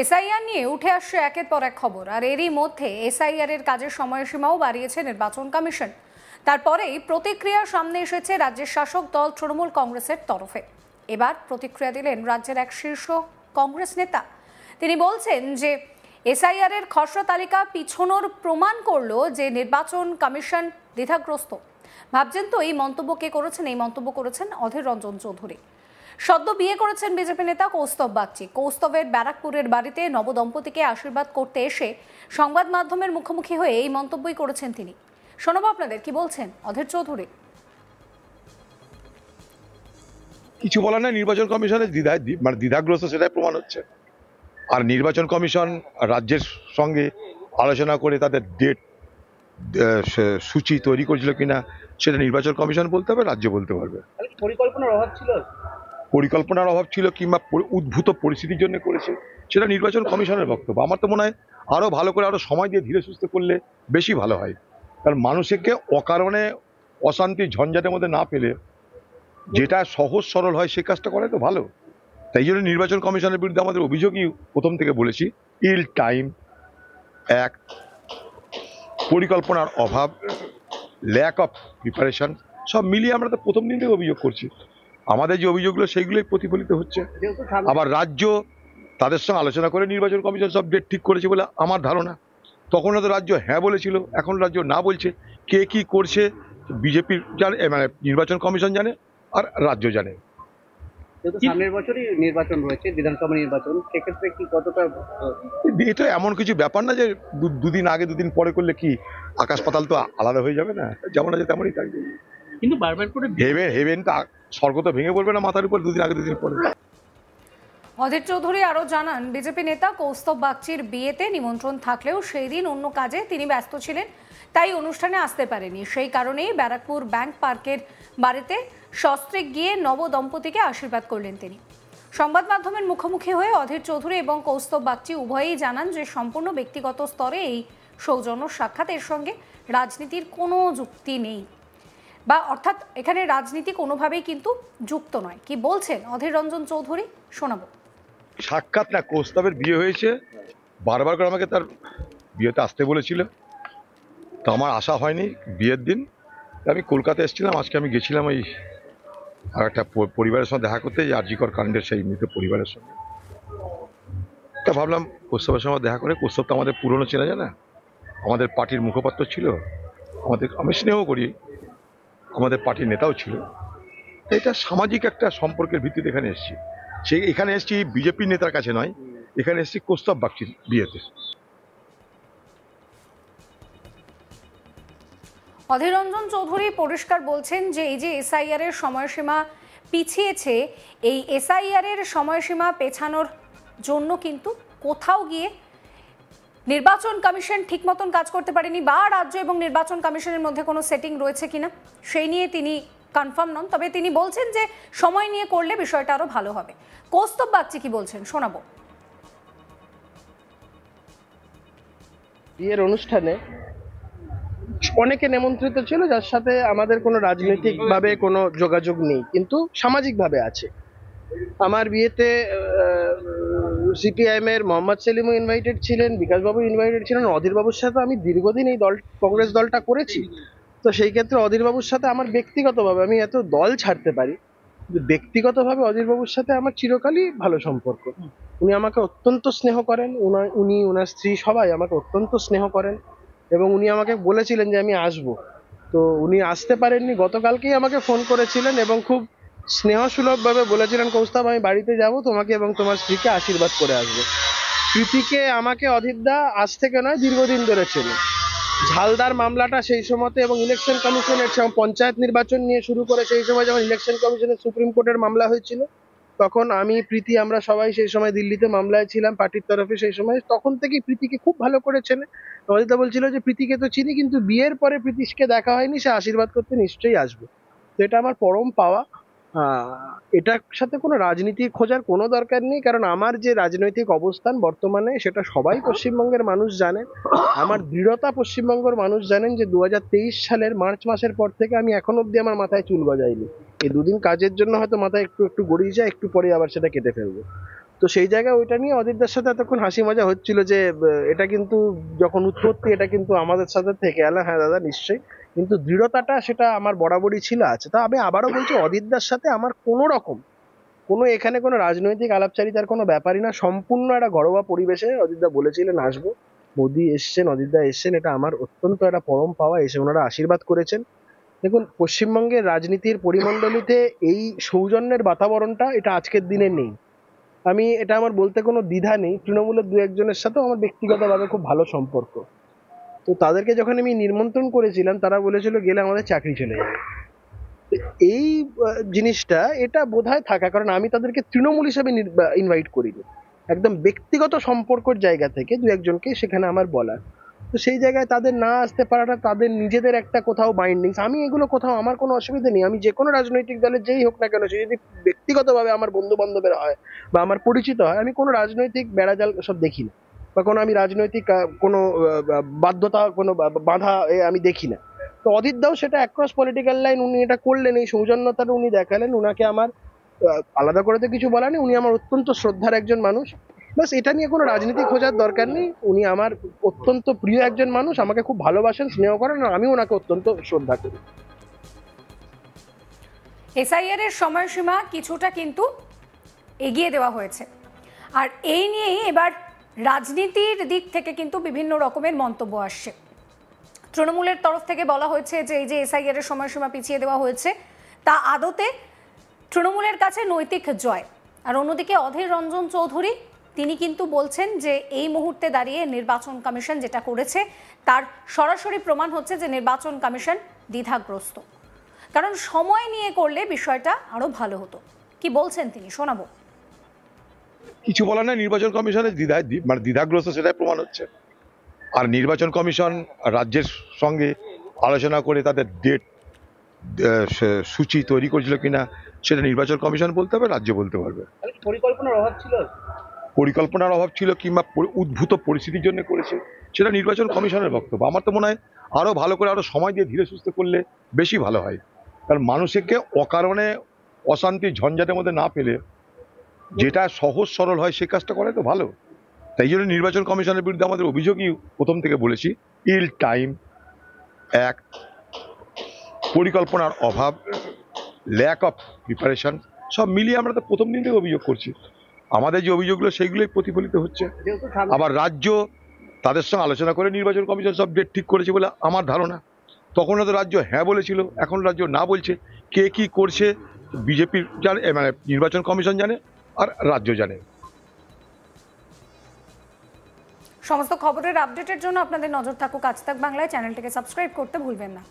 SIR নিয়ে উঠে আসছে একের পর এক খবর, আর এরই মধ্যে এসআইআর এর কাজের সময়সীমাও বাড়িয়েছে নির্বাচন কমিশন। তারপরেই প্রতিক্রিয়া সামনে এসেছে রাজ্যের শাসক দল তৃণমূল কংগ্রেসের তরফে। এবার প্রতিক্রিয়া দিলেন রাজ্যের এক শীর্ষ কংগ্রেস নেতা। তিনি বলছেন যে এসআইআর এর খসড়া তালিকা পিছনোর প্রমাণ করলো যে নির্বাচন কমিশন দ্বিধাগ্রস্ত। ভাবছেন তো এই মন্তব্য কে করেছেন? এই মন্তব্য করেছেন অধীর রঞ্জন চৌধুরী। সদ্য বিয়ে করেছেন বিজেপি নেতা কৌস্তব বাগচি। কৌস্তবের ব্যারাকপুরের বাড়িতে নবদম্পতিকে আশীর্বাদ করতে এসে সংবাদ মাধ্যমের মুখোমুখি হয়ে এই মন্তব্যই করেছেন তিনি। শোনাবো আপনাদের কি বলছেন অধীর চৌধুরী। কিছু বলার না, নির্বাচন কমিশনের দ্বিধাগ্রস্ত সেটাই প্রমাণ হচ্ছে। আর নির্বাচন কমিশন রাজ্যের সঙ্গে আলোচনা করে তাদের ডেট সূচি তৈরি করেছিল কিনা সেটা নির্বাচন কমিশন বলতে হবে, রাজ্য বলতে পারবে। পরিকল্পনার অভাব ছিল কিংবা উদ্ভূত পরিস্থিতির জন্য করেছে সেটা নির্বাচন কমিশনের বক্তব্য। আমার তো মনে হয় আরো ভালো করে আরো সময় দিয়ে ধীরে সুস্থে করলে বেশি ভালো হয়, কারণ মানুষকে অকারণে অশান্তি ঝঞ্ঝাটের মধ্যে না পেলে যেটা সহজ সরল হয় সে কাজটা করে তো ভালো। তাই জন্য নির্বাচন কমিশনের বিরুদ্ধে আমাদের অভিযোগই প্রথম থেকে বলেছি, ইল টাইম অ্যাক্ট, পরিকল্পনার অভাব, ল্যাক অফ প্রিপারেশন, সব মিলিয়ে আমরা তো প্রথম দিন থেকে অভিযোগ করছি। আমাদের যে অভিযোগগুলো সেইগুলোই প্রতিফলিত হচ্ছে। আবার রাজ্য তাদের সঙ্গে আলোচনা করে নির্বাচন কমিশন সব ডেট ঠিক করেছে বলে আমার ধারণা। তখন তো রাজ্য হ্যাঁ বলেছিল, এখন রাজ্য না বলছে। কে কি করছে বিজেপির জানে, মানে নির্বাচন কমিশন জানে আর রাজ্য জানে। সামনের বছরই নির্বাচন রয়েছে, বিধানসভা নির্বাচন, সেক্ষেত্রে কি কতটা এটা এমন কিছু ব্যাপার না যে দুদিন আগে দুদিন পরে করলে কি আকাশ পাতাল তো আলাদা হয়ে যাবে না, যেমন আছে তেমনই থাকবে। কিন্তু বারবার করে হেভেন তো স্বর্গ তো ভেঙে পড়বে না মাথার উপর দুদিন আগে দুদিন পরে। অধীর চৌধুরী আরো জানান, বিজেপি নেতা কৌস্তব বাগচির বিয়েতে নিমন্ত্রণ থাকলেও সেই দিন অন্য কাজে তিনি ব্যস্ত ছিলেন, তাই অনুষ্ঠানে আসতে পারেনি। সেই কারণেই ব্যারাকপুর ব্যাংক পার্কের বাড়িতে সস্ত্রে গিয়ে নবদম্পতিকে আশীর্বাদ করলেন তিনি। সংবাদ মাধ্যমের মুখোমুখি হয়ে অধীর চৌধুরী এবং কৌস্তব বাগচি উভয়েই জানান যে সম্পূর্ণ ব্যক্তিগত স্তরে এই সৌজন্য সাক্ষাতের সঙ্গে রাজনীতির কোনো যুক্তি নেই, বা অর্থাৎ এখানে রাজনীতি কোনোভাবেই কিন্তু যুক্ত নয়। কি বলছেন অধীর রঞ্জন চৌধুরী, শোনাবো। সাক্ষাৎ না, কৌস্তবের বিয়ে হয়েছে, বারবার করে আমাকে তার বিয়েতে আসতে বলেছিল, তো আমার আসা হয়নি বিয়ের দিন। আমি কলকাতা এসেছিলাম, আজকে আমি গেছিলাম ওই আর একটা পরিবারের সঙ্গে দেখা করতে, আরজিকর কাণ্ডের সেই মৃত পরিবারের সঙ্গে। তা ভাবলাম কৌস্তবের সঙ্গে দেখা করে, কৌস্তব তো আমাদের পুরনো চেনা জানা, আমাদের পার্টির মুখপাত্র ছিল, আমি স্নেহ করি, আমাদের পার্টির নেতাও ছিল। এটা সামাজিক একটা সম্পর্কের ভিত্তিতে এখানে এসেছি। এখানে এসেছি বিজেপি নেতার কাছে নয়, এখানে এসেছি কৌস্তব বাগচির বিয়েতে। অধীর রঞ্জন চৌধুরী পরিষ্কার বলছেন যে এই যে এসআইআর এর সময়সীমা পিছিয়েছে, এই এসআইআর এর সময়সীমা পেছানোর জন্য কিন্তু কোথাও গিয়ে নির্বাচন কমিশন ঠিক মতন কাজ করতে পারেনি, বা রাজ্য এবং নির্বাচন কমিশনের মধ্যে কোনো সেটিং রয়েছে কিনা সেই নিয়ে তিনি কনফার্ম নন। তবে তিনি বলছেন যে সময় নিয়ে করলে বিষয়টা আরো ভালো হবে। কৌস্তব বাগচি কি বলছেন শোনাবো। বিয়ের অনুষ্ঠানে অনেকে নিমন্ত্রিত ছিল যার সাথে আমাদের কোনো রাজনৈতিক ভাবে কোনো যোগাযোগ নেই, কিন্তু সামাজিক ভাবে আছে। আমার বিয়েতে সিপিআইএম এর মোহাম্মদ সেলিমও ইনভাইটেড ছিলেন, বিকাশবাবু ইনভাইটেড ছিলেন। অধীরবাবুর সাথে আমি দীর্ঘদিন এই কংগ্রেস দলটা করেছি, তো সেই ক্ষেত্রে অধীরবাবুর সাথে আমার ব্যক্তিগতভাবে, আমি এত দল ছাড়তে পারি, ব্যক্তিগতভাবে অধীরবাবুর সাথে আমার চিরকালই ভালো সম্পর্ক। উনি আমাকে অত্যন্ত স্নেহ করেন, উনি ওনার স্ত্রী সবাই আমাকে অত্যন্ত স্নেহ করেন, এবং উনি আমাকে বলেছিলেন যে আমি আসব। তো উনি আসতে পারেননি, গতকালকেই আমাকে ফোন করেছিলেন এবং খুব স্নেহসুলভ ভাবে বলেছিলেন, কৌস্তব আমি বাড়িতে যাব, তোমাকে এবং তোমার স্ত্রীকে আশীর্বাদ করে আসবো। প্রীতিকে আমাকে অধীরদা আজ থেকে নয় দীর্ঘদিন ধরে ছিল। ঝালদার মামলাটা সেই সময়তে এবং ইলেকশন কমিশনের পঞ্চায়েত নির্বাচন নিয়ে শুরু করে সেই সময় যখন ইলেকশন কমিশনের সুপ্রিম কোর্টের মামলা হয়েছিল, তখন আমি প্রীতি আমরা সবাই সেই সময় দিল্লিতে মামলায় ছিলাম পার্টির তরফে। সেই সময় তখন থেকেই প্রীতিকে খুব ভালো করেছেন। অজিতা বলছিল যে প্রীতিকে তো চিনি, কিন্তু বিয়ের পরে প্রীতিশকে দেখা হয়নি, সে আশীর্বাদ করতে নিশ্চয়ই আসবে। তো এটা আমার পরম পাওয়া। এটার সাথে কোনো রাজনীতি খোঁজার কোনো দরকার নেই, কারণ আমার যে রাজনৈতিক অবস্থান বর্তমানে সেটা সবাই পশ্চিমবঙ্গের মানুষ জানেন। আমার দৃঢ়তা পশ্চিমবঙ্গের মানুষ জানেন যে 2023 সালের মার্চ মাসের পর থেকে আমি এখন অব্দি আমার মাথায় চুল গজাইনি। এই দুদিন কাজের জন্য হয়তো মাথায় একটু একটু গড়িয়ে যায়, একটু পরে আবার সেটা কেটে ফেলবো। তো তো সেই জায়গায় ওইটা নিয়ে অদিতদার সাথে এতক্ষণ হাসি মজা হচ্ছিল যে এটা কিন্তু যখন উৎপত্তি এটা কিন্তু আমাদের সাথে থেকে এলো। হ্যাঁ দাদা নিশ্চয়ই, কিন্তু দৃঢ়তাটা সেটা আমার বরাবরই ছিল, আছে। তা আমি আবারও বলছি, অদিতদার সাথে আমার কোনো রকম এখানে কোনো রাজনৈতিক আলাপচারিতার কোনো ব্যাপারই না। সম্পূর্ণ একটা ঘরোয়া পরিবেশে অদিতদা বলেছিলেন আসবো, মোদি এসছেন, অদিতদা এসছেন, এটা আমার অত্যন্ত একটা পরম পাওয়া। এসে ওনারা আশীর্বাদ করেছেন। দেখুন, পশ্চিমবঙ্গের রাজনীতির পরিমণ্ডলীতে এই সৌজন্যের বাতাবরণটা এটা আজকের দিনে নেই। এটা আমার বলতে কোনো দ্বিধা নেই। তৃণমূলের দু একজনের সাথেও আমার ব্যক্তিগতভাবে খুব ভালো সম্পর্ক। তো তাদেরকে যখন আমি নিমন্ত্রণ করেছিলাম, তারা বলেছিল গেলে আমাদের চাকরি চলে যাবে। এই জিনিসটা এটা বোধহয় থাকা, কারণ আমি তাদেরকে তৃণমূল হিসেবে ইনভাইট করিনি, একদম ব্যক্তিগত সম্পর্কের জায়গা থেকে দু একজনকে সেখানে আমার বলা। তো সেই জায়গায় তাদের না আসতে পারাটা তাদের নিজেদের একটা কোথাও বাইন্ডিংস। আমি এগুলো কোথাও, আমার কোনো অসুবিধা নেই। আমি যে কোনো রাজনৈতিক দলের যেই হোক না কেন, সে যদি ব্যক্তিগতভাবে আমার বন্ধু বান্ধবের হয় বা আমার পরিচিত হয়, আমি কোনো রাজনৈতিক বেড়াজাল সব দেখি না, বা কোনো আমি রাজনৈতিক কোনো বাধ্যতা, কোনো বাধা আমি দেখি না। তো অদিত দাও সেটা অ্যাক্রস পলিটিক্যাল লাইন উনি এটা করলেন, এই সৌজন্যতাটা উনি দেখালেন। উনাকে আমার আলাদা করে তো কিছু বলা নেই, উনি আমার অত্যন্ত শ্রদ্ধার একজন মানুষ। বাস এটা নিয়ে কোনো রাজনীতি খোঁজার দরকার নেই। উনি আমার অত্যন্ত প্রিয় একজন মানুষ, আমাকে খুব ভালোবাসেন, স্নেহ করেন, আর আমি ওনাকে অত্যন্ত শ্রদ্ধা করি। এসআইআর এর সময়সীমা কিছুটা কিন্তু এগিয়ে দেওয়া হয়েছে, আর এই নিয়েই এবার রাজনীতির দিক থেকে কিন্তু বিভিন্ন রকমের মন্তব্য আসছে। তৃণমূলের তরফ থেকে বলা হয়েছে যে এই যে এসআইআর এর সময়সীমা পিছিয়ে দেওয়া হয়েছে তা আদতে তৃণমূলের কাছে নৈতিক জয়। আর অন্যদিকে অধীর রঞ্জন চৌধুরী তিনি কিন্তু বলছেন যে এই মুহূর্তে দাঁড়িয়ে নির্বাচন কমিশন যেটা করেছে তার সরাসরি প্রমাণ হচ্ছে যে নির্বাচন কমিশন দ্বিধাগ্রস্ত, কারণ সময় নিয়ে করলে বিষয়টা আরো ভালো হতো। কি বলছেন তিনি, শোনাবো। কিছু বলার নাই, নির্বাচন কমিশনের দ্বিধাগ্রস্ত সেটাই প্রমাণ হচ্ছে। আর নির্বাচন কমিশন রাজ্যের সঙ্গে আলোচনা করে তাদের ডেট সূচি তৈরি করেছিল কিনা সেটা নির্বাচন কমিশন বলতে হবে, রাজ্য বলতে পারবে। পরিকল্পনার অভাব ছিল, পরিকল্পনার অভাব ছিল কিংবা উদ্ভূত পরিস্থিতির জন্য করেছে সেটা নির্বাচন কমিশনের বক্তব্য। আমার তো মনে হয় আরো ভালো করে, আরো সময় দিয়ে ধীরে সুস্থে করলে বেশি ভালো হয়। কারণ মানুষকে অকারণে অশান্তি ঝঞ্ঝাটের মধ্যে না পেলে যেটা সহজ সরল হয় সে কাজটা করে তো ভালো। তাই জন্য নির্বাচন কমিশনের বিরুদ্ধে আমাদের অভিযোগই প্রথম থেকে বলেছি, ইল টাইম, এক পরিকল্পনার অভাব, ল্যাক অফ প্রিপারেশন, সব মিলিয়ে আমরা তো প্রথম দিন থেকে অভিযোগ করছি। আমাদের যে অভিযোগগুলো সেইগুলোই প্রতিফলিত হচ্ছে। আবার রাজ্য তাদের সঙ্গে আলোচনা করে নির্বাচন কমিশন সব ডেট ঠিক করেছে বলে আমার ধারণা। তখন তো রাজ্য হ্যাঁ বলেছিল, এখন রাজ্য না বলছে। কে কি করছে বিজেপির জানে, মানে নির্বাচন কমিশন জানে আর রাজ্য জানে। সমস্ত খবরের আপডেটের জন্য আপনাদের নজর থাকুক আজ তাক বাংলায়। চ্যানেলটিকে সাবস্ক্রাইব করতে ভুলবেন না।